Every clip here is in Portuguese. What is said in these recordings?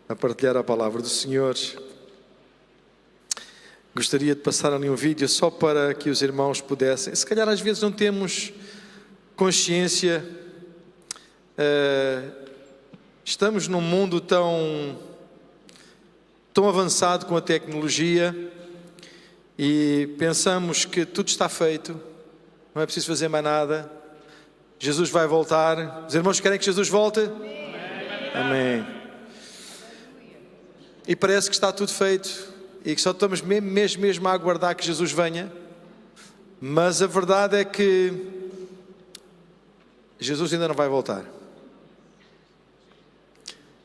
a partilhar a palavra do Senhor. Gostaria de passar ali um vídeo só para que os irmãos pudessem. Se calhar às vezes não temos consciência. Estamos num mundo tão avançado com a tecnologia e pensamos que tudo está feito, não é preciso fazer mais nada. Jesus vai voltar. Os irmãos querem que Jesus volte? Amém. E parece que está tudo feito e que só estamos mesmo a aguardar que Jesus venha. Mas a verdade é que Jesus ainda não vai voltar.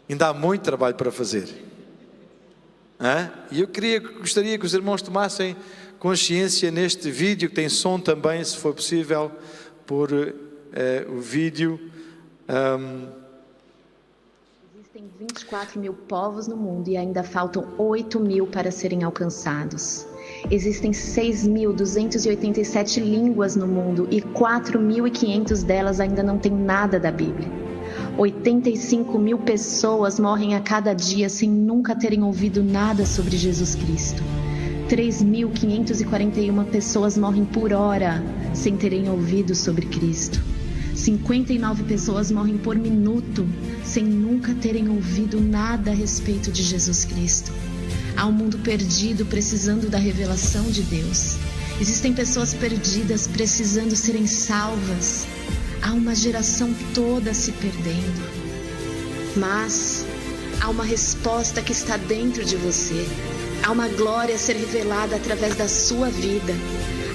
Ainda há muito trabalho para fazer. E eu gostaria que os irmãos tomassem consciência neste vídeo, que tem som também, se for possível, por o vídeo. Existem 24 mil povos no mundo e ainda faltam 8 mil para serem alcançados. Existem 6.287 línguas no mundo e 4.500 delas ainda não têm nada da Bíblia. 85 mil pessoas morrem a cada dia sem nunca terem ouvido nada sobre Jesus Cristo. 3.541 pessoas morrem por hora sem terem ouvido sobre Cristo. 59 pessoas morrem por minuto sem nunca terem ouvido nada a respeito de Jesus Cristo. Há um mundo perdido precisando da revelação de Deus. Existem pessoas perdidas precisando serem salvas. Há uma geração toda se perdendo. Mas há uma resposta que está dentro de você. Há uma glória a ser revelada através da sua vida.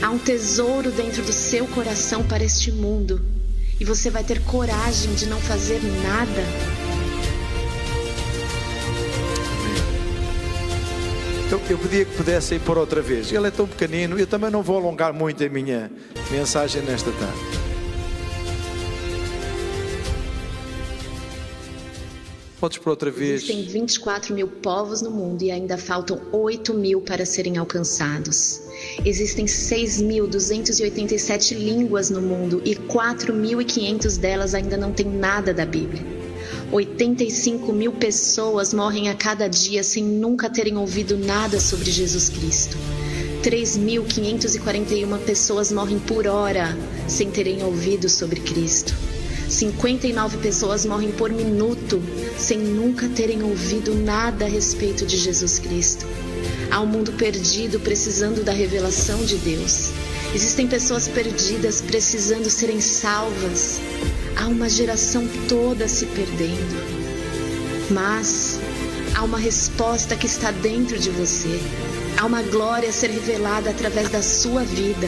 Há um tesouro dentro do seu coração para este mundo. E você vai ter coragem de não fazer nada. Então, eu pedia que pudessem pôr outra vez. Ele é tão pequenino. Eu também não vou alongar muito a minha mensagem nesta tarde. Podes pôr outra vez. Existem 24 mil povos no mundo e ainda faltam 8 mil para serem alcançados. Existem 6.287 línguas no mundo e 4.500 delas ainda não têm nada da Bíblia. 85 mil pessoas morrem a cada dia sem nunca terem ouvido nada sobre Jesus Cristo. 3.541 pessoas morrem por hora sem terem ouvido sobre Cristo. 59 pessoas morrem por minuto sem nunca terem ouvido nada a respeito de Jesus Cristo. Há um mundo perdido precisando da revelação de Deus. Existem pessoas perdidas precisando serem salvas. Há uma geração toda se perdendo. Mas há uma resposta que está dentro de você. Há uma glória a ser revelada através da sua vida.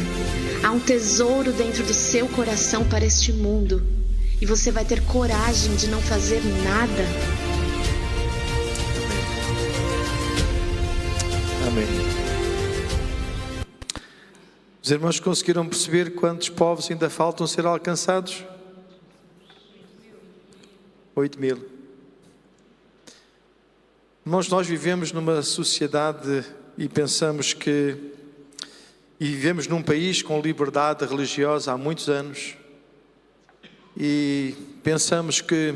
Há um tesouro dentro do seu coração para este mundo. E você vai ter coragem de não fazer nada. Amém. Os irmãos conseguiram perceber quantos povos ainda faltam ser alcançados? 8 mil. Irmãos, nós vivemos numa sociedade e pensamos que... E vivemos num país com liberdade religiosa há muitos anos. E pensamos que,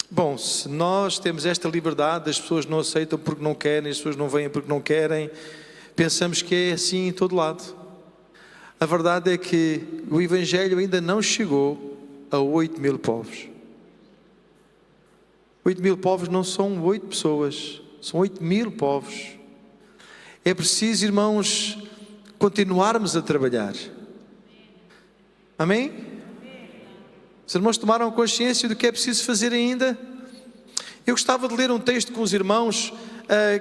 bom, se nós temos esta liberdade, as pessoas não aceitam porque não querem, as pessoas não vêm porque não querem, pensamos que é assim em todo lado. A verdade é que o Evangelho ainda não chegou a 8 mil povos. 8 mil povos não são 8 pessoas, são 8 mil povos. É preciso, irmãos, continuarmos a trabalhar. Amém? Os irmãos tomaram consciência do que é preciso fazer ainda? Eu gostava de ler um texto com os irmãos,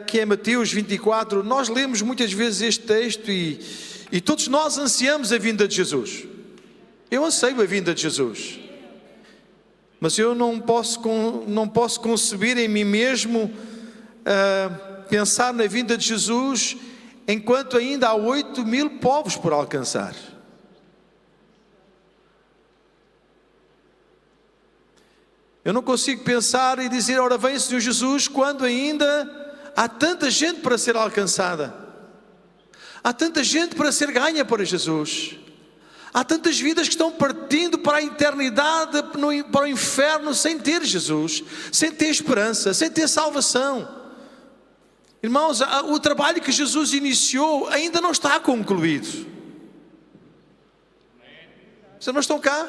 que é Mateus 24. Nós lemos muitas vezes este texto e todos nós ansiamos a vinda de Jesus. Eu anseio a vinda de Jesus. Mas eu não posso conceber em mim mesmo pensar na vinda de Jesus enquanto ainda há 8 mil povos por alcançar. Eu não consigo pensar e dizer, ora vem Senhor Jesus, quando ainda há tanta gente para ser alcançada. Há tanta gente para ser ganha para Jesus. Há tantas vidas que estão partindo para a eternidade, para o inferno, sem ter Jesus, sem ter esperança, sem ter salvação. Irmãos, o trabalho que Jesus iniciou ainda não está concluído. Vocês não estão cá?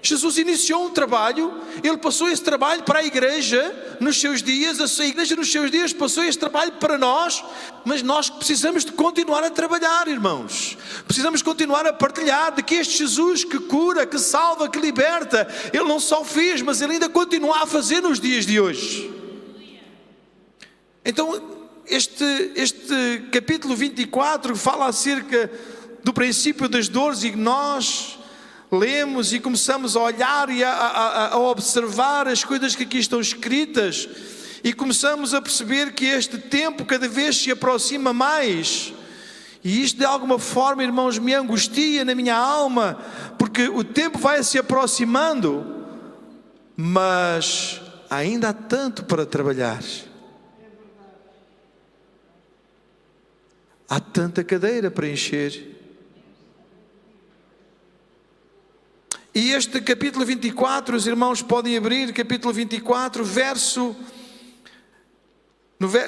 Jesus iniciou um trabalho, Ele passou esse trabalho para a igreja nos seus dias, a sua igreja nos seus dias passou esse trabalho para nós, mas nós precisamos de continuar a trabalhar, irmãos. Precisamos continuar a partilhar de que este Jesus que cura, que salva, que liberta, Ele não só fez, mas Ele ainda continua a fazer nos dias de hoje. Então, este capítulo 24 fala acerca do princípio das dores, e nós lemos e começamos a olhar e a observar as coisas que aqui estão escritas, e começamos a perceber que este tempo cada vez se aproxima mais, e isto de alguma forma, irmãos, me angustia na minha alma, porque o tempo vai se aproximando, mas ainda há tanto para trabalhar, há tanta cadeira para encher. E este capítulo 24, os irmãos podem abrir, capítulo 24,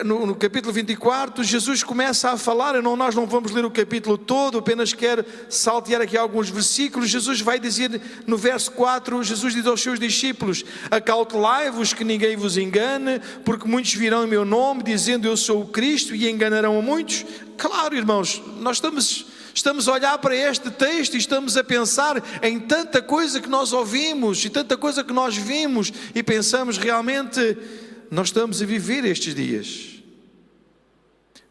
no capítulo 24, Jesus começa a falar, nós não vamos ler o capítulo todo, apenas quero saltear aqui alguns versículos. Jesus vai dizer no verso 4, Jesus diz aos seus discípulos: acautelai-vos que ninguém vos engane, porque muitos virão em meu nome, dizendo eu sou o Cristo, e enganarão a muitos. Claro, irmãos, nós estamos a olhar para este texto e estamos a pensar em tanta coisa que nós ouvimos e tanta coisa que nós vimos, e pensamos, realmente nós estamos a viver estes dias,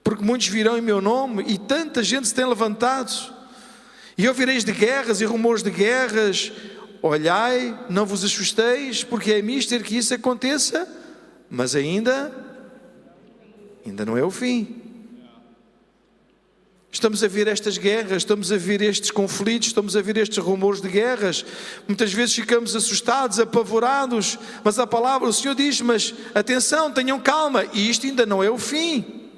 porque muitos virão em meu nome, e tanta gente se tem levantado, e ouvireis de guerras e rumores de guerras. Olhai, não vos assusteis, porque é mister que isso aconteça, mas ainda não é o fim. Estamos a ver estas guerras, estamos a ver estes conflitos, estamos a ver estes rumores de guerras. Muitas vezes ficamos assustados, apavorados, mas a palavra, o Senhor diz: mas atenção, tenham calma, e isto ainda não é o fim.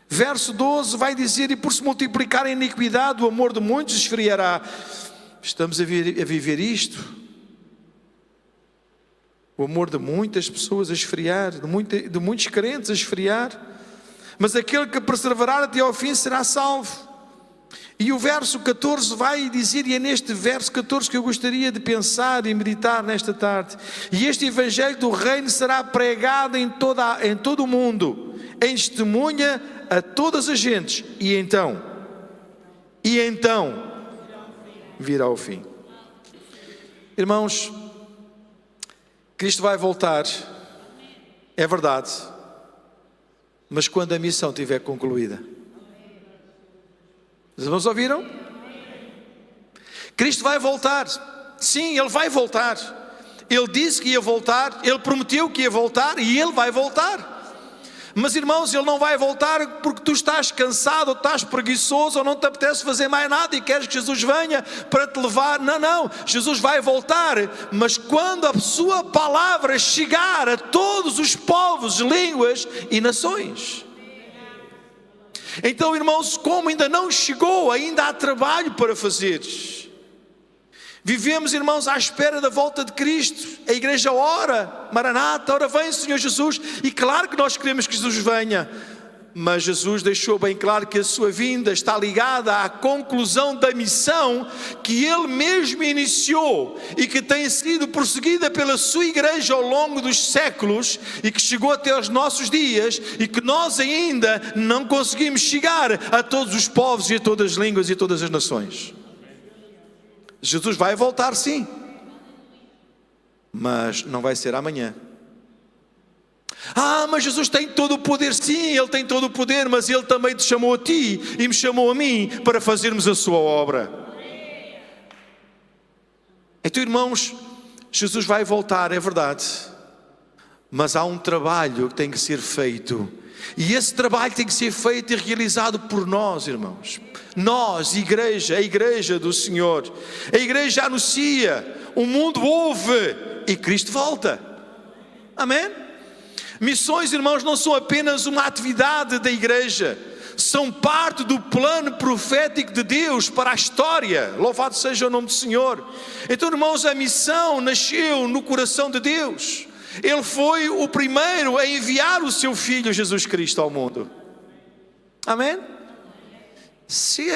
Verso 12 vai dizer: e por se multiplicar a iniquidade, o amor de muitos esfriará. Estamos a viver isto. O amor de muitas pessoas a esfriar, de muitos crentes a esfriar. Mas aquele que perseverar até ao fim será salvo. E o verso 14 vai dizer, e é neste verso 14 que eu gostaria de pensar e meditar nesta tarde: e este evangelho do reino será pregado em todo o mundo, em testemunha a todas as gentes, e então virá o fim. Irmãos, Cristo vai voltar, é verdade, mas quando a missão estiver concluída. Os irmãos ouviram? Cristo vai voltar. Sim, Ele vai voltar. Ele disse que ia voltar, Ele prometeu que ia voltar, e Ele vai voltar. Mas, irmãos, Ele não vai voltar porque tu estás cansado, ou estás preguiçoso, ou não te apetece fazer mais nada e queres que Jesus venha para te levar. Não, Jesus vai voltar, mas quando a sua palavra chegar a todos os povos, línguas e nações. Então, irmãos, como ainda não chegou, ainda há trabalho para fazer. Vivemos, irmãos, à espera da volta de Cristo. A igreja ora, Maranata, ora vem Senhor Jesus. E claro que nós queremos que Jesus venha, mas Jesus deixou bem claro que a sua vinda está ligada à conclusão da missão que Ele mesmo iniciou e que tem sido prosseguida pela sua igreja ao longo dos séculos, e que chegou até aos nossos dias, e que nós ainda não conseguimos chegar a todos os povos e a todas as línguas e a todas as nações. Jesus vai voltar, sim, mas não vai ser amanhã. Mas Jesus tem todo o poder. Sim, Ele tem todo o poder, mas Ele também te chamou a ti e me chamou a mim para fazermos a sua obra. Então, irmãos, Jesus vai voltar, é verdade, mas há um trabalho que tem que ser feito, e esse trabalho tem que ser feito e realizado por nós, irmãos. Nós, igreja, a igreja do Senhor. A igreja anuncia, o mundo ouve e Cristo volta. Amém? Missões, irmãos, não são apenas uma atividade da igreja, são parte do plano profético de Deus para a história. Louvado seja o nome do Senhor. Então, irmãos, a missão nasceu no coração de Deus. Ele foi o primeiro a enviar o seu Filho Jesus Cristo ao mundo. Amém? Se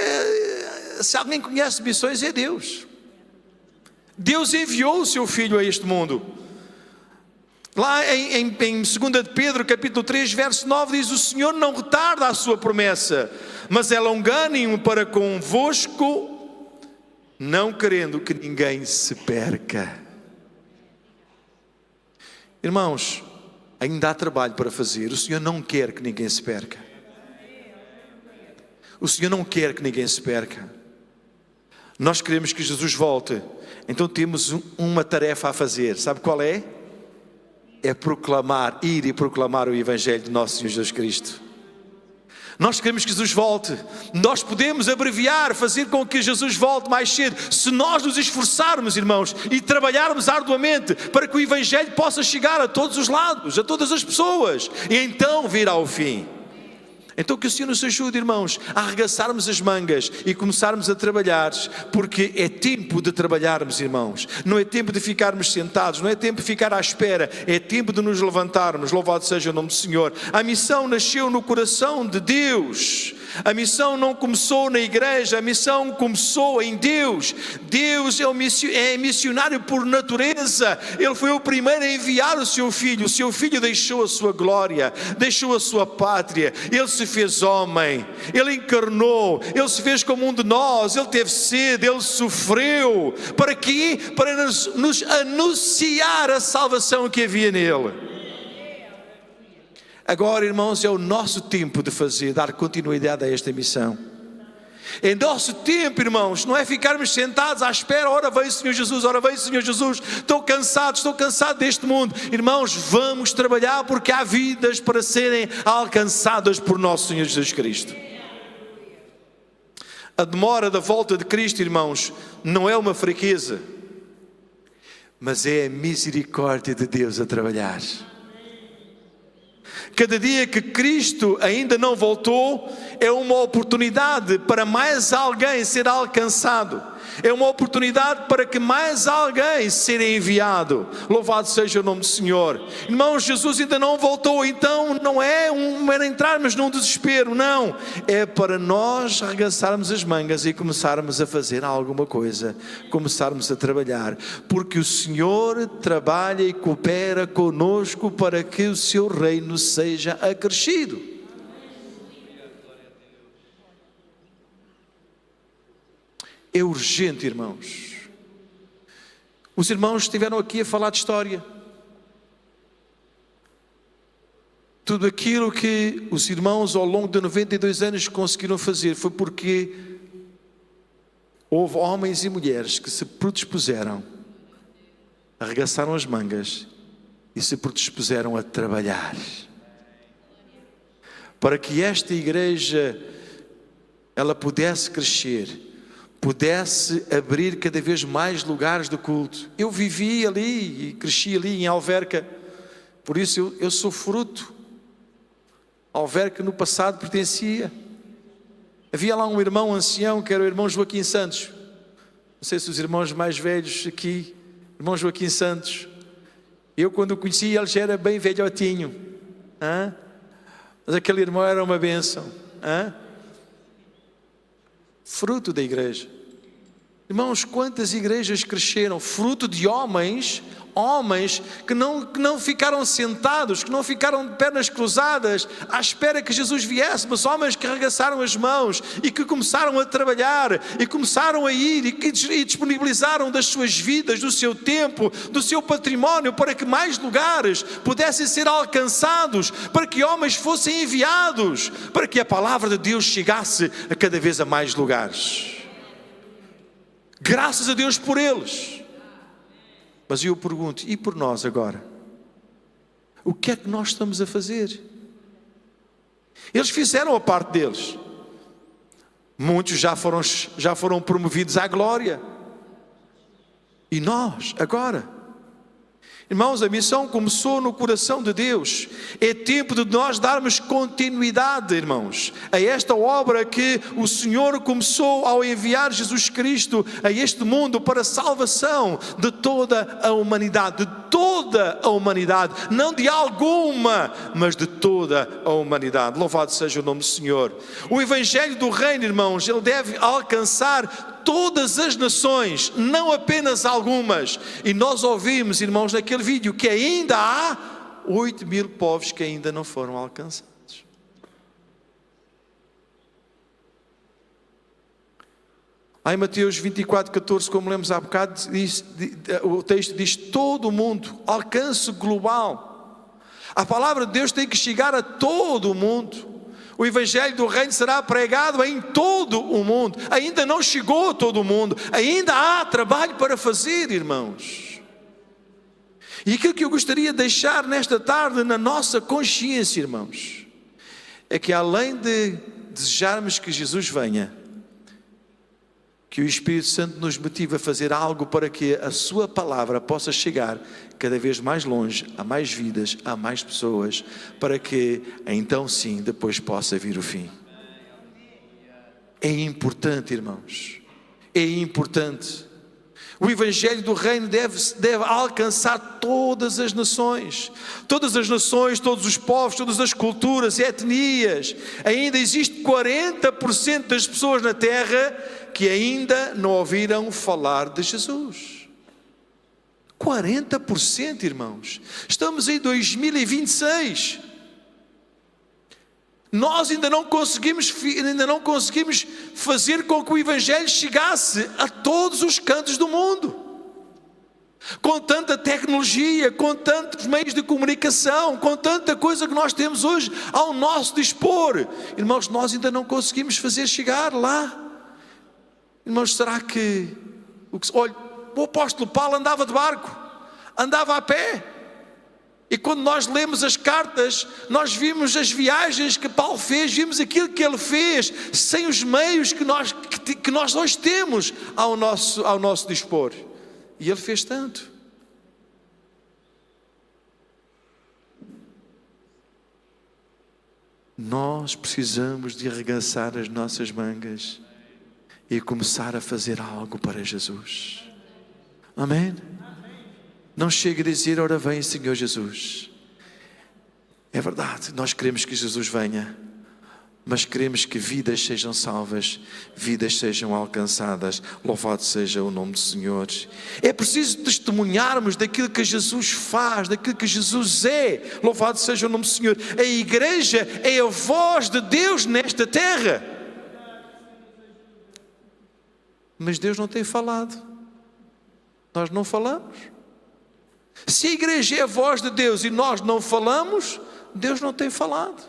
alguém conhece missões, é Deus. Deus enviou o seu Filho a este mundo. Lá em 2 de Pedro, capítulo 3, verso 9, diz: o Senhor não retarda a sua promessa, mas é longânimo para convosco, não querendo que ninguém se perca. Irmãos, ainda há trabalho para fazer. O Senhor não quer que ninguém se perca. O Senhor não quer que ninguém se perca. Nós queremos que Jesus volte. Então temos uma tarefa a fazer. Sabe qual é? É proclamar, ir e proclamar o Evangelho de nosso Senhor Jesus Cristo. Nós queremos que Jesus volte. Nós podemos abreviar, fazer com que Jesus volte mais cedo, se nós nos esforçarmos, irmãos, e trabalharmos arduamente para que o Evangelho possa chegar a todos os lados, a todas as pessoas, e então vir ao fim. Então que o Senhor nos ajude, irmãos, a arregaçarmos as mangas e começarmos a trabalhar, porque é tempo de trabalharmos, irmãos. Não é tempo de ficarmos sentados, não é tempo de ficar à espera, é tempo de nos levantarmos. Louvado seja o nome do Senhor. A missão nasceu no coração de Deus. A missão não começou na igreja, a missão começou em Deus. Deus é missionário por natureza. Ele foi o primeiro a enviar o seu Filho. O seu Filho deixou a sua glória, deixou a sua pátria. Ele se fez homem, Ele encarnou, Ele se fez como um de nós. Ele teve sede, Ele sofreu. Para quê? Para nos anunciar a salvação que havia nele. Agora, irmãos, é o nosso tempo de dar continuidade a esta missão. É nosso tempo, irmãos, não é ficarmos sentados à espera. Ora vem o Senhor Jesus, ora vem o Senhor Jesus. Estou cansado deste mundo. Irmãos, vamos trabalhar, porque há vidas para serem alcançadas por nosso Senhor Jesus Cristo. A demora da volta de Cristo, irmãos, não é uma fraqueza, mas é a misericórdia de Deus a trabalhar. Cada dia que Cristo ainda não voltou é uma oportunidade para mais alguém ser alcançado. É uma oportunidade para que mais alguém seja enviado. Louvado seja o nome do Senhor. Irmãos, Jesus ainda não voltou, então não é entrarmos num desespero, não. É para nós arregaçarmos as mangas e começarmos a fazer alguma coisa, começarmos a trabalhar, porque o Senhor trabalha e coopera conosco para que o seu reino seja acrescido. É urgente, irmãos. Os irmãos estiveram aqui a falar de história. Tudo aquilo que os irmãos ao longo de 92 anos conseguiram fazer foi porque houve homens e mulheres que se predispuseram, arregaçaram as mangas e se predispuseram a trabalhar. Para que esta igreja ela pudesse crescer, pudesse abrir cada vez mais lugares de culto. Eu vivi ali e cresci ali em Alverca, por isso eu sou fruto. Alverca no passado pertencia. Havia lá um irmão ancião que era o irmão Joaquim Santos. Não sei se os irmãos mais velhos aqui, irmão Joaquim Santos. Eu quando o conheci ele já era bem velhotinho. Mas aquele irmão era uma bênção. Fruto da igreja. Irmãos, quantas igrejas cresceram fruto de homens que não ficaram sentados, que não ficaram de pernas cruzadas à espera que Jesus viesse, mas homens que arregaçaram as mãos e que começaram a trabalhar e começaram a ir e disponibilizaram das suas vidas, do seu tempo, do seu património, para que mais lugares pudessem ser alcançados, para que homens fossem enviados, para que a palavra de Deus chegasse a cada vez a mais lugares. Graças a Deus por eles. Mas eu pergunto, e por nós agora? O que é que nós estamos a fazer? Eles fizeram a parte deles. Muitos já foram promovidos à glória. E nós, agora? Irmãos, a missão começou no coração de Deus. É tempo de nós darmos continuidade, irmãos, a esta obra que o Senhor começou ao enviar Jesus Cristo a este mundo para a salvação de toda a humanidade, não de alguma, mas de toda a humanidade. Louvado seja o nome do Senhor. O Evangelho do Reino, irmãos, ele deve alcançar todas as nações, não apenas algumas. E nós ouvimos, irmãos, naquele vídeo que ainda há 8.000 povos que ainda não foram alcançados. Lá em Mateus 24:14, como lemos há bocado, o texto diz: todo o mundo, alcance global. A palavra de Deus tem que chegar a todo o mundo. O Evangelho do Reino será pregado em todo o mundo. Ainda não chegou a todo o mundo. Ainda há trabalho para fazer, irmãos. E aquilo que eu gostaria de deixar nesta tarde na nossa consciência, irmãos, é que além de desejarmos que Jesus venha, que o Espírito Santo nos motive a fazer algo para que a sua palavra possa chegar cada vez mais longe, a mais vidas, a mais pessoas, para que então sim, depois possa vir o fim. É importante, irmãos, é importante. O Evangelho do Reino deve alcançar todas as nações, todos os povos, todas as culturas, etnias. Ainda existe 40% das pessoas na Terra que ainda não ouviram falar de Jesus. 40%, irmãos. Estamos em 2026. Nós ainda não conseguimos fazer com que o Evangelho chegasse a todos os cantos do mundo. Com tanta tecnologia, com tantos meios de comunicação, com tanta coisa que nós temos hoje ao nosso dispor, irmãos, nós ainda não conseguimos fazer chegar lá. Irmãos, será que... Olha, o apóstolo Paulo andava de barco, andava a pé. E quando nós lemos as cartas, nós vimos as viagens que Paulo fez, vimos aquilo que ele fez, sem os meios que nós hoje temos ao nosso dispor. E ele fez tanto. Nós precisamos de arregaçar as nossas mangas e começar a fazer algo para Jesus. Amém? Não chega a dizer: ora vem Senhor Jesus. É verdade, nós queremos que Jesus venha, mas queremos que vidas sejam salvas, vidas sejam alcançadas. Louvado seja o nome do Senhor. É preciso testemunharmos daquilo que Jesus faz, daquilo que Jesus é. Louvado seja o nome do Senhor. A igreja é a voz de Deus nesta terra. Mas Deus não tem falado. Nós não falamos. Se a igreja é a voz de Deus e nós não falamos, Deus não tem falado.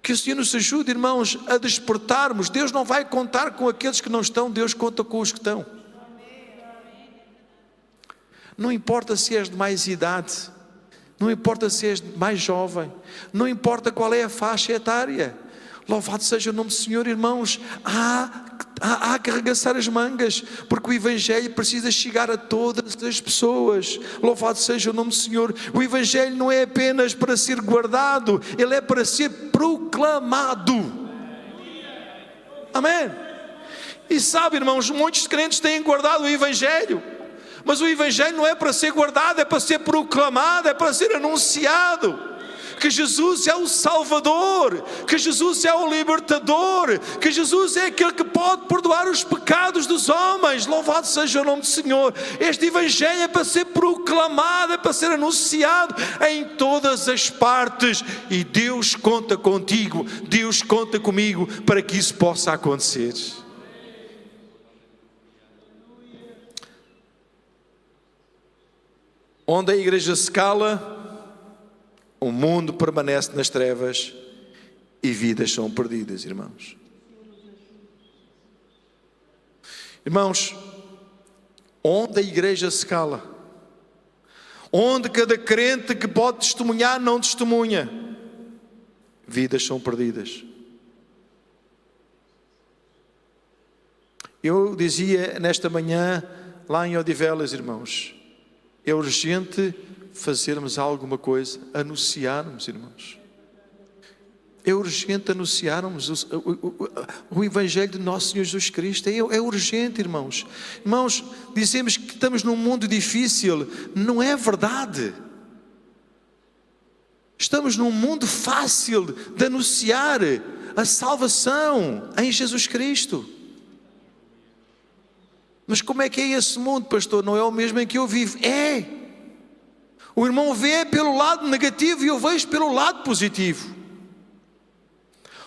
Que o Senhor nos ajude, irmãos, a despertarmos. Deus não vai contar com aqueles que não estão, Deus conta com os que estão. Não importa se és de mais idade, não importa se és mais jovem, não importa qual é a faixa etária. Louvado seja o nome do Senhor, irmãos. Há que arregaçar as mangas, porque o Evangelho precisa chegar a todas as pessoas. Louvado seja o nome do Senhor. O Evangelho não é apenas para ser guardado, ele é para ser proclamado. Amém? E sabe, irmãos, muitos crentes têm guardado o Evangelho, mas o Evangelho não é para ser guardado, é para ser proclamado, é para ser anunciado. Que Jesus é o Salvador, que Jesus é o Libertador, que Jesus é aquele que pode perdoar os pecados dos homens. Louvado seja o nome do Senhor. Este Evangelho é para ser proclamado, é para ser anunciado em todas as partes. E Deus conta contigo, Deus conta comigo para que isso possa acontecer. Onde a igreja se cala, o mundo permanece nas trevas e vidas são perdidas, irmãos. Irmãos, onde a igreja se cala, onde cada crente que pode testemunhar não testemunha, vidas são perdidas. Eu dizia nesta manhã, lá em Odivelas, irmãos, é urgente fazermos alguma coisa, anunciarmos, irmãos. É urgente anunciarmos o Evangelho de Nosso Senhor Jesus Cristo. É urgente, irmãos. Irmãos, dizemos que estamos num mundo difícil. Não é verdade. Estamos num mundo fácil de anunciar a salvação em Jesus Cristo. Mas como é que é esse mundo, pastor? Não é o mesmo em que eu vivo? É. O irmão vê pelo lado negativo e eu vejo pelo lado positivo.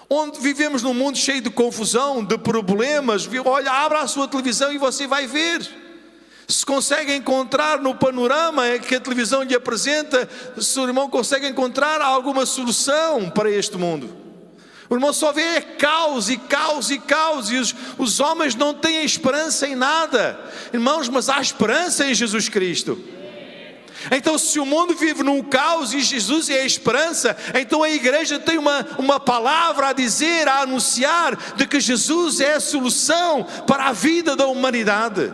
Onde vivemos num mundo cheio de confusão, de problemas. Olha, abra a sua televisão e você vai ver. Se consegue encontrar no panorama que a televisão lhe apresenta, se o irmão consegue encontrar alguma solução para este mundo. O irmão só vê caos e caos e caos, e os homens não têm esperança em nada. Irmãos, mas há esperança em Jesus Cristo. Então, se o mundo vive num caos e Jesus é a esperança, então a igreja tem uma palavra a dizer, a anunciar, de que Jesus é a solução para a vida da humanidade.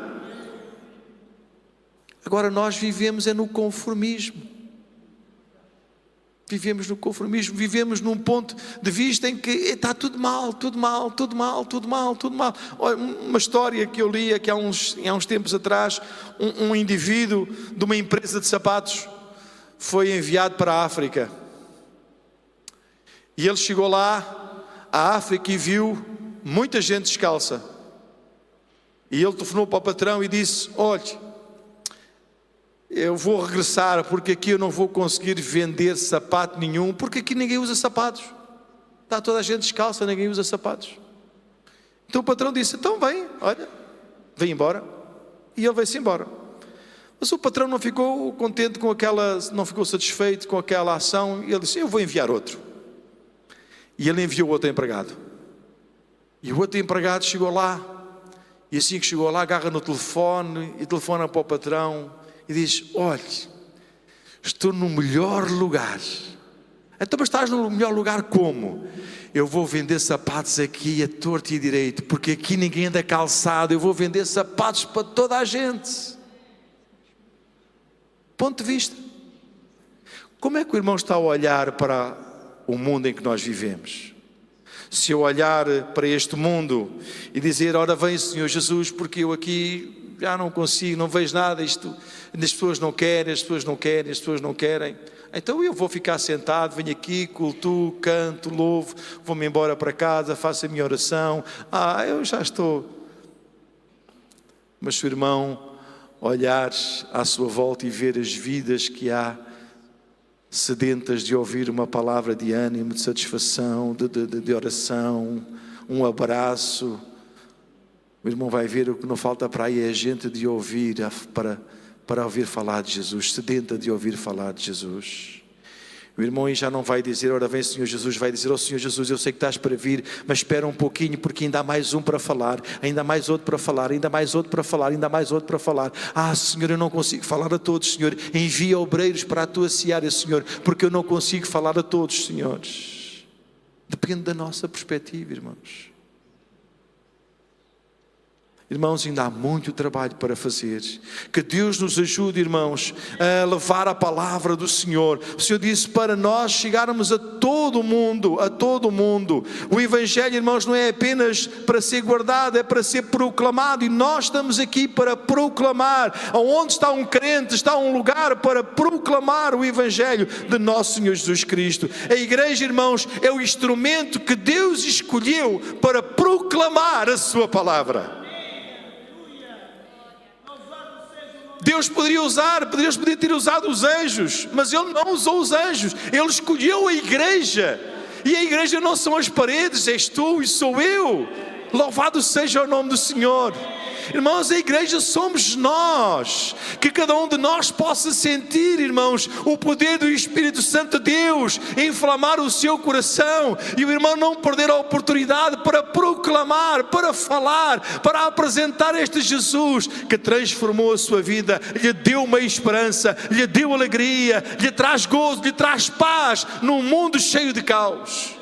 Agora nós vivemos no conformismo. Vivemos no conformismo, vivemos num ponto de vista em que está tudo mal, tudo mal, tudo mal, tudo mal, tudo mal. Olha, uma história que eu li aqui há uns tempos atrás, um indivíduo de uma empresa de sapatos foi enviado para a África. E ele chegou lá, à África, e viu muita gente descalça. E ele telefonou para o patrão e disse: olhe, eu vou regressar porque aqui eu não vou conseguir vender sapato nenhum, porque aqui ninguém usa sapatos. Está toda a gente descalça, ninguém usa sapatos. Então o patrão disse: então vem, olha, vem embora. E ele veio-se embora. Mas o patrão não ficou contente com não ficou satisfeito com aquela ação, e ele disse: eu vou enviar outro. E ele enviou outro empregado. E o outro empregado chegou lá, e assim que chegou lá, agarra no telefone e telefona para o patrão e diz: olha, estou no melhor lugar. Então, mas estás no melhor lugar como? Eu vou vender sapatos aqui a torto e a direito, porque aqui ninguém anda calçado. Eu vou vender sapatos para toda a gente. Ponto de vista. Como é que o irmão está a olhar para o mundo em que nós vivemos? Se eu olhar para este mundo e dizer: ora vem Senhor Jesus, porque eu aqui já não consigo, não vejo nada, as pessoas não querem, as pessoas não querem, as pessoas não querem, então eu vou ficar sentado, venho aqui, cultuo, canto, louvo, vou-me embora para casa, faço a minha oração, eu já estou. Mas se o irmão olhar à sua volta e ver as vidas que há sedentas de ouvir uma palavra de ânimo, de satisfação, de oração, um abraço, o irmão vai ver o que não falta para aí é gente de ouvir, para ouvir falar de Jesus, sedenta de ouvir falar de Jesus. O irmão aí já não vai dizer: ora vem Senhor Jesus, vai dizer: ó Senhor Jesus, eu sei que estás para vir, mas espera um pouquinho, porque ainda há mais um para falar, ainda há mais outro para falar, ainda há mais outro para falar, ainda há mais outro para falar. Senhor, eu não consigo falar a todos, Senhor, envia obreiros para a tua seara, Senhor, porque eu não consigo falar a todos, senhores. Depende da nossa perspectiva, irmãos. Irmãos, ainda há muito trabalho para fazer. Que Deus nos ajude, irmãos, a levar a palavra do Senhor. O Senhor disse para nós chegarmos a todo o mundo, a todo o mundo. O Evangelho, irmãos, não é apenas para ser guardado, é para ser proclamado. E nós estamos aqui para proclamar. Onde está um crente, está um lugar para proclamar o Evangelho de nosso Senhor Jesus Cristo. A igreja, irmãos, é o instrumento que Deus escolheu para proclamar a sua palavra. Deus poderia ter usado os anjos, mas Ele não usou os anjos. Ele escolheu a igreja. E a igreja não são as paredes, és tu e sou eu. Louvado seja o nome do Senhor. Irmãos, a igreja somos nós. Que cada um de nós possa sentir, irmãos, o poder do Espírito Santo de Deus inflamar o seu coração, e o irmão não perder a oportunidade para proclamar, para falar, para apresentar este Jesus que transformou a sua vida, lhe deu uma esperança, lhe deu alegria, lhe traz gozo, lhe traz paz num mundo cheio de caos.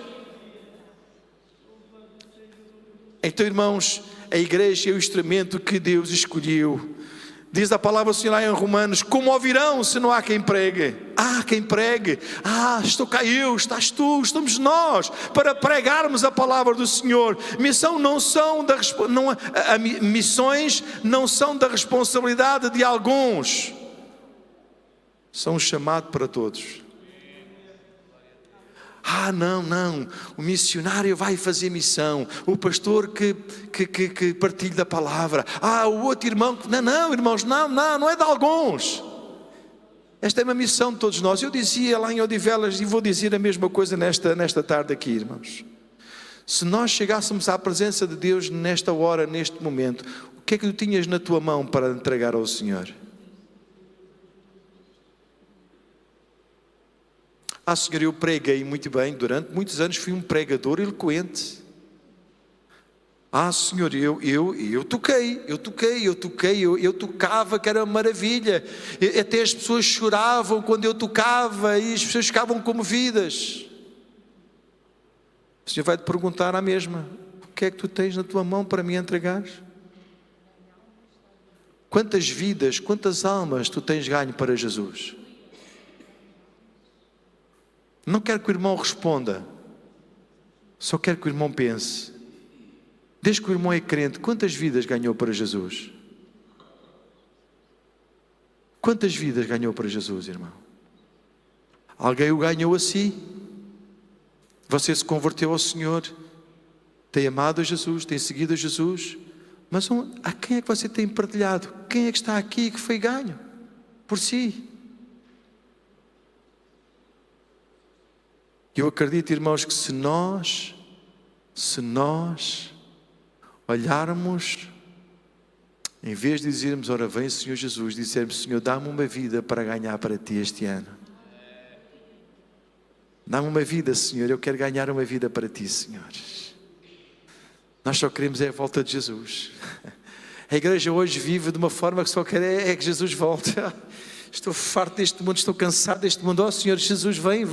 Então, irmãos, a igreja é o instrumento que Deus escolheu Diz a palavra do Senhor lá em Romanos: como ouvirão se não há quem pregue? Quem pregue. Estou cá eu, estás tu, estamos nós para pregarmos a palavra do Senhor. Missões não são da responsabilidade de alguns, são um chamado para todos. Não, o missionário vai fazer missão, o pastor que partilha da palavra, o outro irmão, não, irmãos, não é de alguns. Esta é uma missão de todos nós. Eu dizia lá em Odivelas, e vou dizer a mesma coisa nesta tarde aqui, irmãos. Se nós chegássemos à presença de Deus nesta hora, neste momento, o que é que tu tinhas na tua mão para entregar ao Senhor? Senhor, eu preguei muito bem, durante muitos anos fui um pregador eloquente. Senhor, eu toquei, eu tocava, que era uma maravilha. Até as pessoas choravam quando eu tocava e as pessoas ficavam comovidas. O Senhor vai te perguntar a mesma: o que é que tu tens na tua mão para me entregar? Quantas vidas, quantas almas tu tens ganho para Jesus? Não quero que o irmão responda, só quero que o irmão pense. Desde que o irmão é crente, quantas vidas ganhou para Jesus? Quantas vidas ganhou para Jesus, irmão? Alguém o ganhou a si? Você se converteu ao Senhor, tem amado a Jesus, tem seguido a Jesus, mas a quem é que você tem partilhado? Quem é que está aqui que foi ganho por si? Eu acredito, irmãos, que se nós olharmos, em vez de dizermos: ora vem Senhor Jesus, dizermos: Senhor, dá-me uma vida para ganhar para ti este ano. Dá-me uma vida, Senhor, eu quero ganhar uma vida para ti, Senhor. Nós só queremos a volta de Jesus. A igreja hoje vive de uma forma que só quer que Jesus volte. Estou farto deste mundo, estou cansado deste mundo. Senhor Jesus, vem.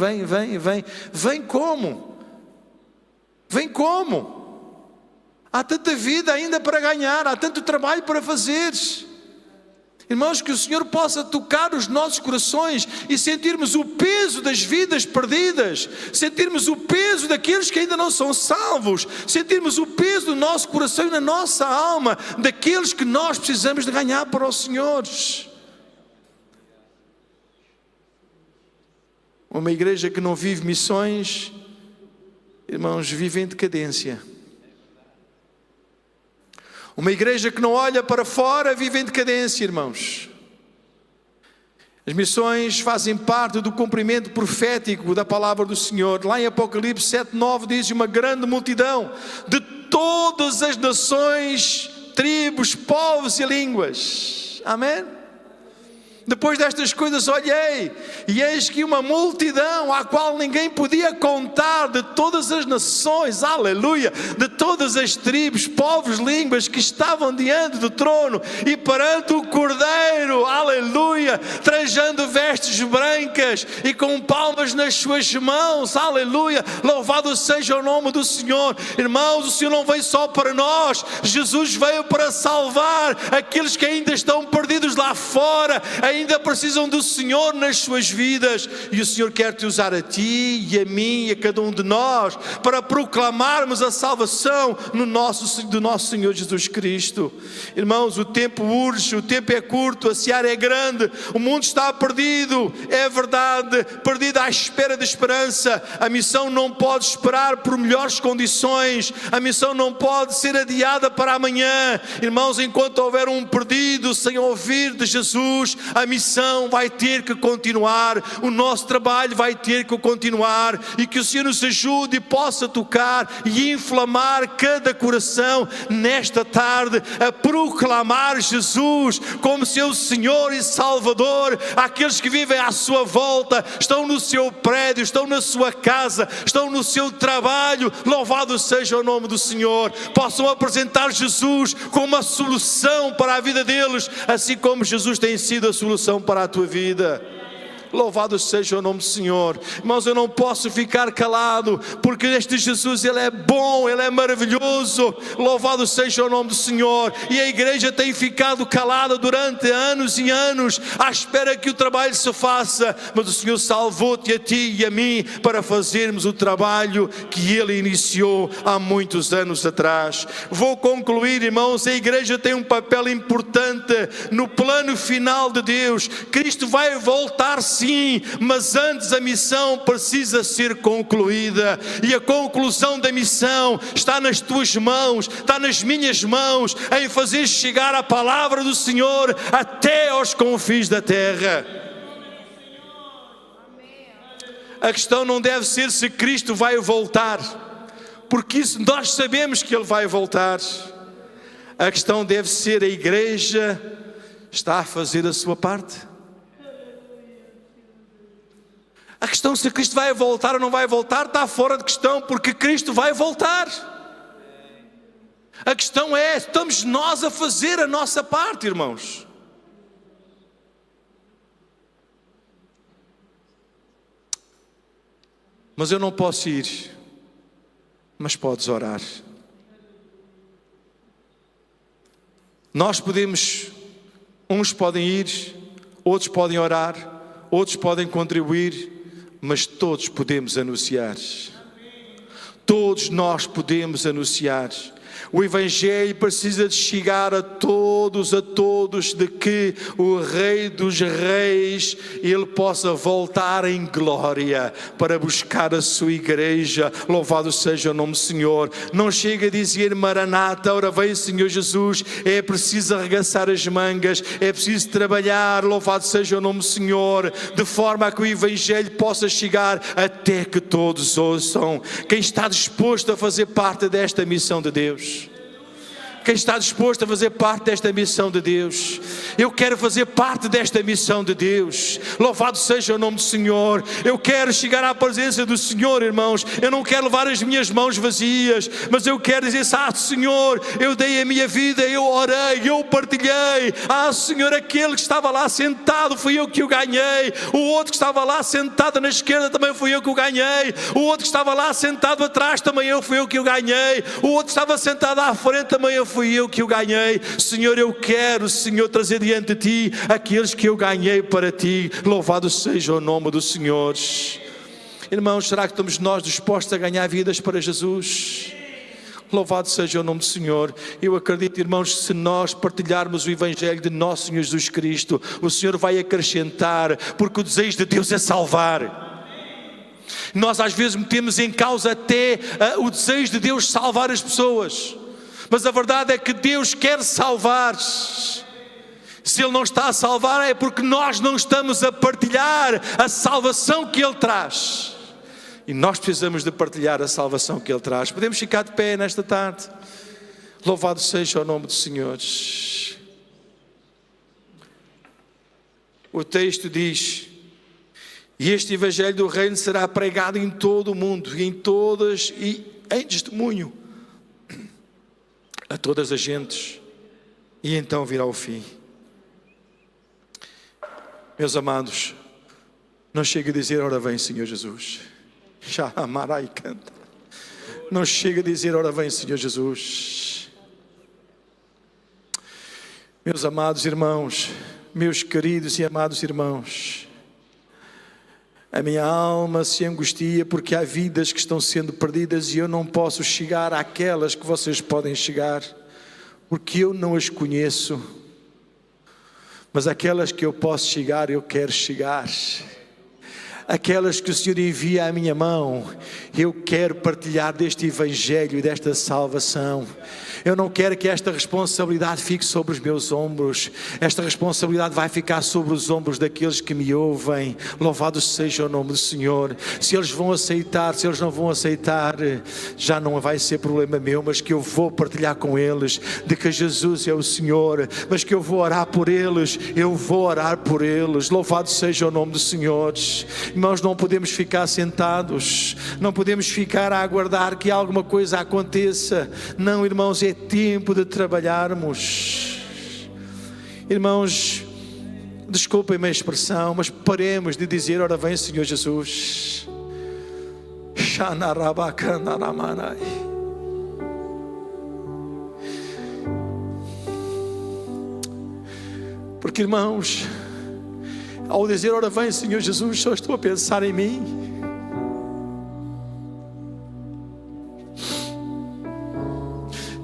Vem como? Vem como? Há tanta vida ainda para ganhar, há tanto trabalho para fazeres. Irmãos, que o Senhor possa tocar os nossos corações e sentirmos o peso das vidas perdidas, sentirmos o peso daqueles que ainda não são salvos, sentirmos o peso do nosso coração e na nossa alma, daqueles que nós precisamos de ganhar para o Senhor. Uma igreja que não vive missões, irmãos, vive em decadência. Uma igreja que não olha para fora, vive em decadência, irmãos. As missões fazem parte do cumprimento profético da palavra do Senhor. Lá em Apocalipse 7:9 diz: uma grande multidão de todas as nações, tribos, povos e línguas. Amém? Depois destas coisas olhei, e eis que uma multidão à qual ninguém podia contar, de todas as nações, aleluia, de todas as tribos, povos, línguas, que estavam diante do trono e perante o Cordeiro, aleluia, trajando vestes brancas e com palmas nas suas mãos, aleluia, louvado seja o nome do Senhor. Irmãos, o Senhor não veio só para nós, Jesus veio para salvar aqueles que ainda estão perdidos lá fora, ainda precisam do Senhor nas suas vidas, e o Senhor quer te usar a ti e a mim e a cada um de nós para proclamarmos a salvação do nosso Senhor Jesus Cristo. Irmãos, o tempo urge, o tempo é curto, a seara é grande, o mundo está perdido, é verdade, perdido à espera de esperança. A missão não pode esperar por melhores condições, a missão não pode ser adiada para amanhã. Irmãos, enquanto houver um perdido sem ouvir de Jesus, a missão vai ter que continuar, o nosso trabalho vai ter que continuar, e que o Senhor nos ajude e possa tocar e inflamar cada coração nesta tarde, a proclamar Jesus como seu Senhor e Salvador. Aqueles que vivem à sua volta, estão no seu prédio, estão na sua casa, estão no seu trabalho, louvado seja o nome do Senhor, possam apresentar Jesus como a solução para a vida deles, assim como Jesus tem sido a solução para a tua vida. Louvado seja o nome do Senhor. Irmãos, eu não posso ficar calado, porque este Jesus, Ele é bom, Ele é maravilhoso. Louvado seja o nome do Senhor. E a igreja tem ficado calada durante anos e anos, à espera que o trabalho se faça, mas o Senhor salvou-te a ti e a mim para fazermos o trabalho que Ele iniciou há muitos anos atrás. Vou concluir, irmãos. A igreja tem um papel importante no plano final de Deus. Cristo vai voltar sim, mas antes a missão precisa ser concluída, e a conclusão da missão está nas tuas mãos, está nas minhas mãos, em fazer chegar a palavra do Senhor até aos confins da terra. A questão não deve ser se Cristo vai voltar, porque isso nós sabemos que Ele vai voltar. A questão deve ser: a igreja está a fazer a sua parte? A questão se Cristo vai voltar ou não vai voltar está fora de questão, porque Cristo vai voltar. A questão é: estamos nós a fazer a nossa parte, irmãos? Mas eu não posso ir, mas podes orar. Nós podemos, uns podem ir, outros podem orar, outros podem contribuir, mas todos podemos anunciar. Todos nós podemos anunciar. O Evangelho precisa de chegar a todos, de que o Rei dos Reis, Ele possa voltar em glória para buscar a sua igreja. Louvado seja o nome do Senhor. Não chega a dizer: Maranata, ora vem Senhor Jesus. É preciso arregaçar as mangas, é preciso trabalhar, louvado seja o nome do Senhor, de forma a que o Evangelho possa chegar até que todos ouçam. Quem está disposto a fazer parte desta missão de Deus? Quem está disposto a fazer parte desta missão de Deus? Eu quero fazer parte desta missão de Deus. Louvado seja o nome do Senhor. Eu quero chegar à presença do Senhor, irmãos. Eu não quero levar as minhas mãos vazias, mas eu quero dizer: Senhor, eu dei a minha vida, eu orei, eu partilhei. Senhor, aquele que estava lá sentado, fui eu que o ganhei. O outro que estava lá sentado na esquerda, também fui eu que o ganhei. O outro que estava lá sentado atrás, também fui eu que o ganhei. O outro que estava sentado à frente, também fui eu que o ganhei. Senhor, eu quero, Senhor, trazer diante de Ti aqueles que eu ganhei para Ti. Louvado seja o nome do Senhor. Irmãos, será que estamos nós dispostos a ganhar vidas para Jesus? Louvado seja o nome do Senhor. Eu acredito, irmãos, se nós partilharmos o Evangelho de nosso Senhor Jesus Cristo, o Senhor vai acrescentar, porque o desejo de Deus é salvar. Nós às vezes metemos em causa até o desejo de Deus salvar as pessoas, mas a verdade é que Deus quer salvar. Se Ele não está a salvar, é porque nós não estamos a partilhar a salvação que Ele traz. E nós precisamos de partilhar a salvação que Ele traz. Podemos ficar de pé nesta tarde. Louvado seja o nome do Senhor. O texto diz: e este Evangelho do Reino será pregado em todo o mundo, e em todas, e em testemunho a todas as gentes, e então virá o fim. Meus amados, não chega a dizer: ora vem Senhor Jesus. Chamarai canta. Não chega a dizer: ora vem Senhor Jesus. Meus amados irmãos, meus queridos e amados irmãos, a minha alma se angustia porque há vidas que estão sendo perdidas e eu não posso chegar àquelas que vocês podem chegar, porque eu não as conheço. Mas aquelas que eu posso chegar, eu quero chegar. Aquelas que o Senhor envia à minha mão, eu quero partilhar deste Evangelho e desta salvação. Eu não quero que esta responsabilidade fique sobre os meus ombros. Esta responsabilidade vai ficar sobre os ombros daqueles que me ouvem. Louvado seja o nome do Senhor. Se eles vão aceitar, se eles não vão aceitar, já não vai ser problema meu, mas que eu vou partilhar com eles de que Jesus é o Senhor, mas que eu vou orar por eles, eu vou orar por eles. Louvado seja o nome do Senhor. Irmãos, não podemos ficar sentados, não podemos ficar a aguardar que alguma coisa aconteça. Não, irmãos, é tempo de trabalharmos. Irmãos, Desculpem-me a expressão, mas paremos de dizer: ora vem Senhor Jesus. Porque, irmãos, ao dizer ora vem Senhor Jesus, só estou a pensar em mim.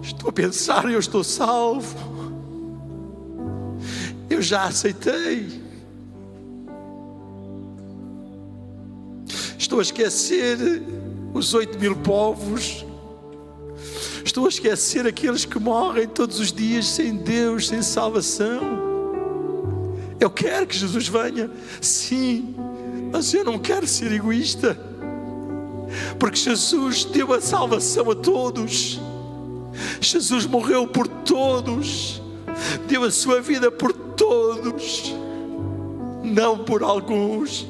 Estou a pensar: eu estou salvo, eu já aceitei. Estou a esquecer os 8.000 povos. Estou a esquecer aqueles que morrem todos os dias sem Deus, sem salvação. Eu quero que Jesus venha, sim, mas eu não quero ser egoísta, porque Jesus deu a salvação a todos. Jesus morreu por todos, deu a sua vida por todos, não por alguns.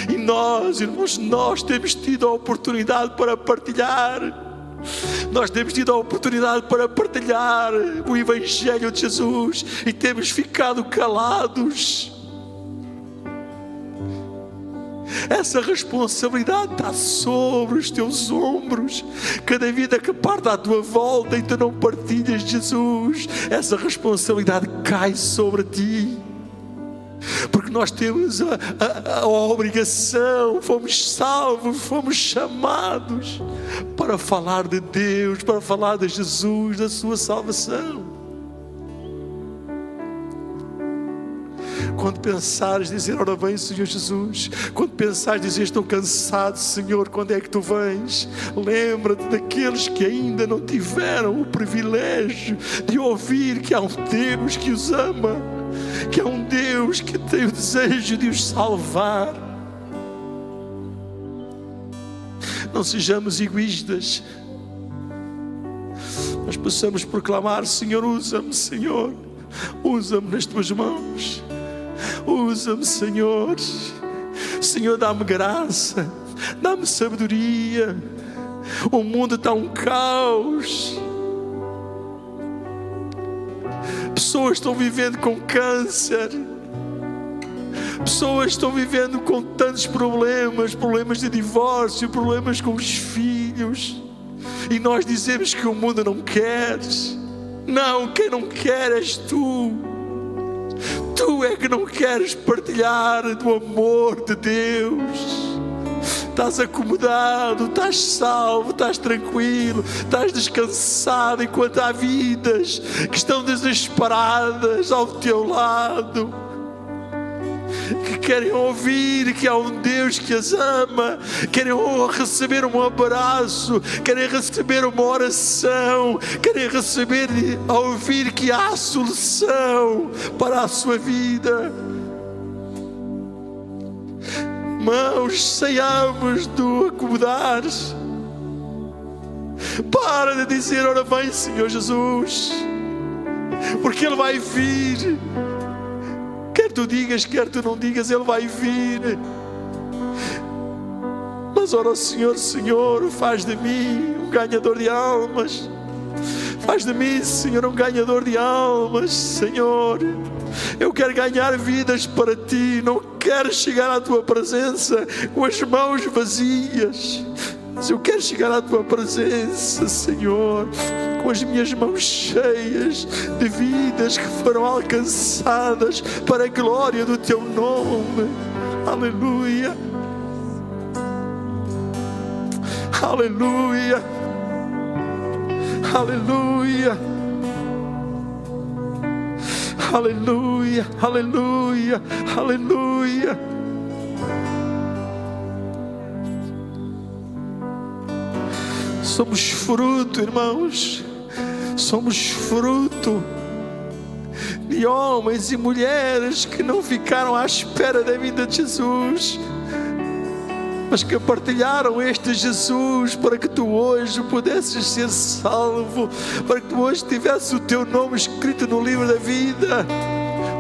E nós, irmãos, nós temos tido a oportunidade para partilhar. Nós temos tido a oportunidade para partilhar o Evangelho de Jesus e temos ficado calados. Essa responsabilidade está sobre os teus ombros. Cada vida que parte à tua volta e tu não partilhas Jesus, essa responsabilidade cai sobre ti. Porque nós temos a obrigação, fomos salvos, fomos chamados para falar de Deus, para falar de Jesus, da sua salvação. Quando pensares dizer ora vem Senhor Jesus, quando pensares dizer estou cansado Senhor, quando é que tu vens? Lembra-te daqueles que ainda não tiveram o privilégio de ouvir que há um Deus que os ama, que há um Deus que tem o desejo de os salvar. Não sejamos egoístas, nós possamos proclamar: Senhor, usa-me, Senhor, usa-me nas tuas mãos, usa-me, Senhor. Senhor, dá-me graça, dá-me sabedoria. O mundo está um caos. Pessoas estão vivendo com câncer. Pessoas estão vivendo com tantos problemas, problemas de divórcio, problemas com os filhos. E nós dizemos que o mundo não quer. Não, quem não quer és tu. Tu é que não queres partilhar do amor de Deus. Estás acomodado, estás salvo, estás tranquilo, estás descansado, enquanto há vidas que estão desesperadas ao teu lado, que querem ouvir que há um Deus que as ama, querem receber um abraço, querem receber uma oração, querem ouvir que há solução para a sua vida. Irmãos, saiamos do acomodar. Para de dizer ora vem Senhor Jesus, porque Ele vai vir. Quer tu digas, quer tu não digas, Ele vai vir. Mas ora Senhor, Senhor, faz de mim um ganhador de almas. Faz de mim, Senhor, um ganhador de almas, Senhor. Eu quero ganhar vidas para Ti. Não quero chegar à Tua presença com as mãos vazias, mas eu quero chegar à Tua presença, Senhor, com as minhas mãos cheias de vidas que foram alcançadas para a glória do Teu nome. Aleluia. Aleluia. Aleluia. Aleluia, aleluia, aleluia. Somos fruto, irmãos. Somos fruto de homens e mulheres que não ficaram à espera da vinda de Jesus, mas que partilharam este Jesus para que tu hoje pudesses ser salvo, para que tu hoje tivesse o teu nome escrito no livro da vida.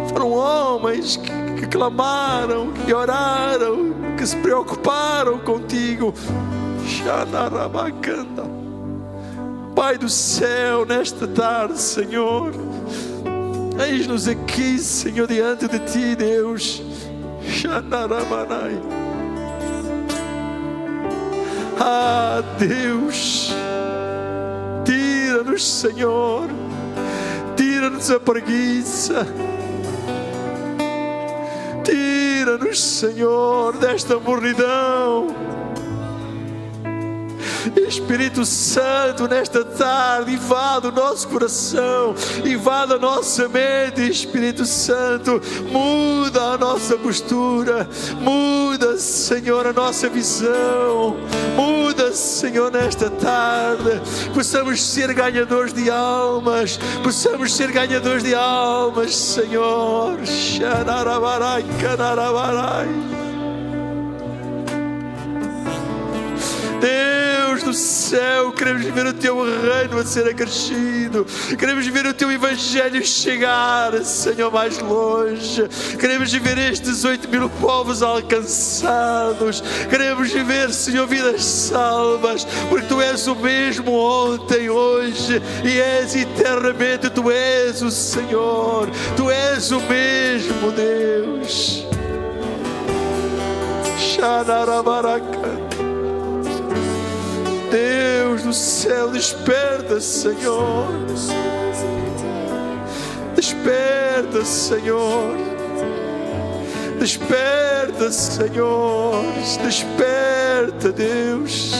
Foram homens que clamaram, que oraram, que se preocuparam contigo. Pai do céu, nesta tarde, Senhor, eis-nos aqui, Senhor, diante de Ti, Deus. Ah, Deus, tira-nos, Senhor, tira-nos a preguiça, tira-nos, Senhor, desta mornidão. Espírito Santo, nesta tarde, invade o nosso coração, invade a nossa mente. Espírito Santo, muda a nossa postura, muda, Senhor, a nossa visão, muda, Senhor, nesta tarde. Possamos ser ganhadores de almas, possamos ser ganhadores de almas, Senhor. Xanarabarai, canarabarai. Deus do céu, queremos ver o Teu reino a ser acrescido, queremos ver o Teu Evangelho chegar, Senhor, mais longe. Queremos ver estes 8.000 povos alcançados, queremos ver, Senhor, vidas salvas, porque Tu és o mesmo ontem, hoje e és eternamente. Tu és o Senhor, Tu és o mesmo Deus. Xanarabaraka. Deus do céu, desperta, Senhor. Desperta, Senhor. Desperta, Senhor. Desperta, Deus.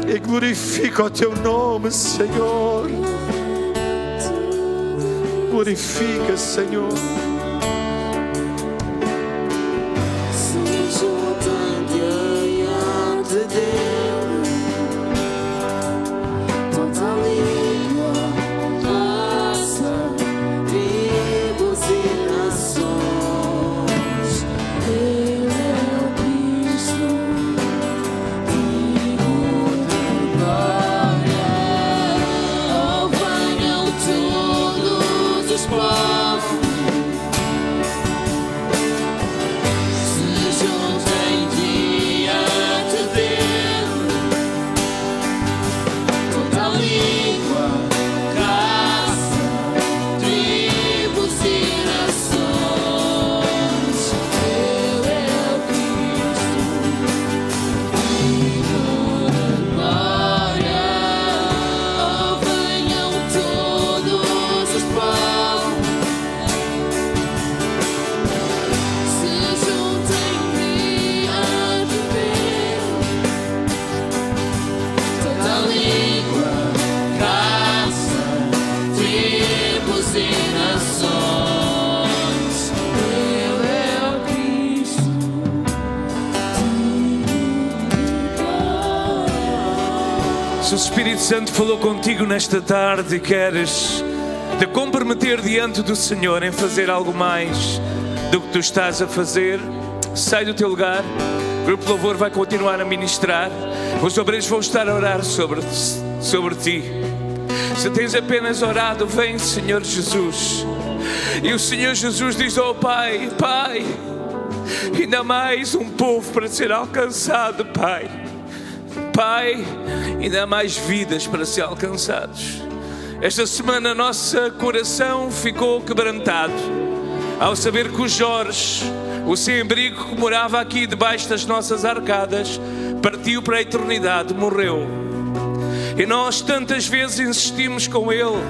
E glorifica o Teu nome, Senhor. Glorifica, Senhor. Se o Espírito Santo falou contigo nesta tarde e queres te comprometer diante do Senhor em fazer algo mais do que tu estás a fazer, sai do teu lugar. O grupo de louvor vai continuar a ministrar. Os obreiros vão estar a orar sobre ti. Se tens apenas orado, vem, Senhor Jesus. E o Senhor Jesus diz: oh Pai, Pai, ainda mais um povo para ser alcançado, Pai. Pai, ainda há mais vidas para ser alcançados. Esta semana nosso coração ficou quebrantado ao saber que o Jorge, o sem-abrigo que morava aqui debaixo das nossas arcadas, partiu para a eternidade, morreu. E nós tantas vezes insistimos com ele,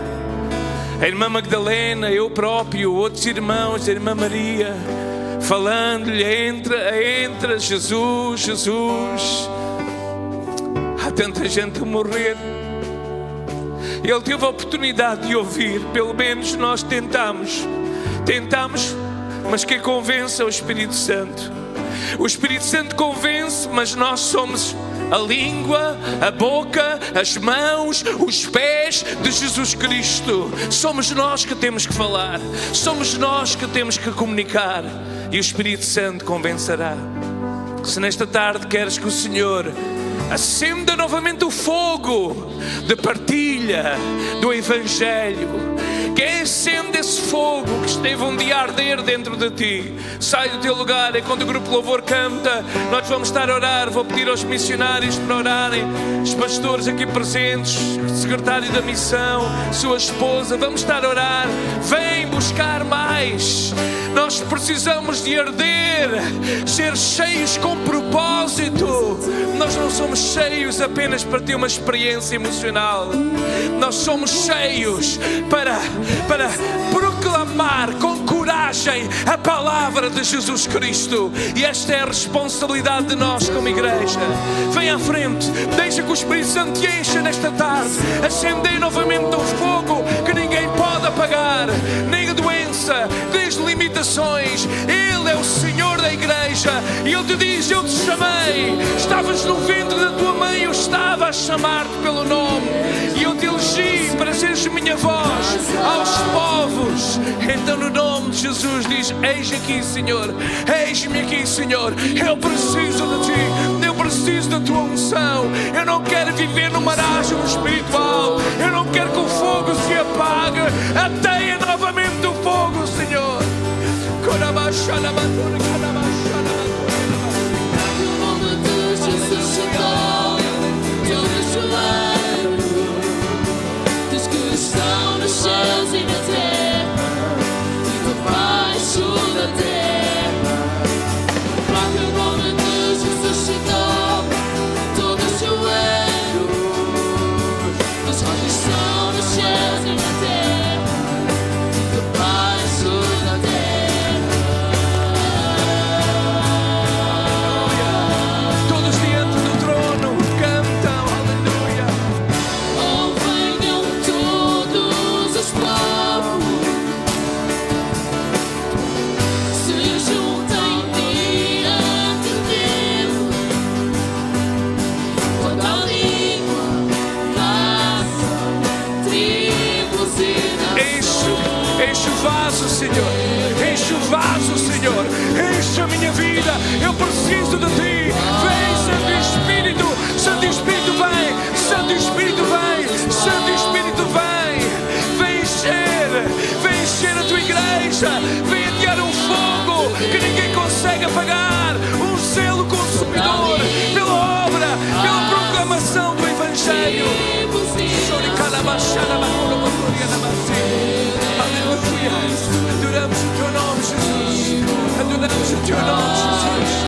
a irmã Magdalena, eu próprio, outros irmãos, a irmã Maria, falando-lhe: entra Jesus, Jesus. Há tanta gente a morrer. Ele teve a oportunidade de ouvir. Pelo menos nós tentamos, mas que convença o Espírito Santo. O Espírito Santo convence, mas nós somos a língua, a boca, as mãos, os pés de Jesus Cristo. Somos nós que temos que falar, somos nós que temos que comunicar, e o Espírito Santo convencerá. Se nesta tarde queres que o Senhor acenda novamente o fogo de partilha do Evangelho, que acende esse fogo que esteve um dia a arder dentro de ti. Sai do teu lugar, é quando o grupo Louvor canta, nós vamos estar a orar. Vou pedir aos missionários para orarem, os pastores aqui presentes, o secretário da missão, sua esposa, vamos estar a orar. Vem buscar mais. Nós precisamos de arder, ser cheios com propósito. Nós não somos cheios apenas para ter uma experiência emocional. Nós somos cheios para proclamar com coragem a palavra de Jesus Cristo. E esta é a responsabilidade de nós como igreja. Vem à frente, deixa que o Espírito Santo te encha nesta tarde. Acendei novamente um fogo que ninguém pode apagar, nem a doença, nem as limitações. Ele é o Senhor da igreja e Ele te diz: eu te chamei. Estavas no ventre da tua mãe, eu estava a chamar-te pelo nome e eu te elegi para seres minha voz aos povos. Então no nome de Jesus diz: eis aqui, Senhor, eis-me aqui, Senhor. Eu preciso de ti, eu preciso da tua unção. Eu não quero viver no marasmo espiritual, eu não quero que o fogo se apague. Ateia novamente o fogo, Senhor. O nome de Jesus chegou, todo joelho dos que estão nos céus e na terra e debaixo da terra. Para que o nome de Jesus chegou, todo joelho dos que estão nos céus e na terra e debaixo da terra. Enche o vaso, Senhor. Enche o vaso, Senhor. Enche a minha vida. Eu preciso de ti. Vem, Santo Espírito. Santo Espírito, vem. Santo Espírito, vem. Santo Espírito, vem. Vem encher a tua igreja. Vem atear um fogo que ninguém consegue apagar. Um selo consumidor pela obra, pela proclamação do Evangelho. Aleluia. Adoramos o teu nome, Jesus. Adoramos o teu nome,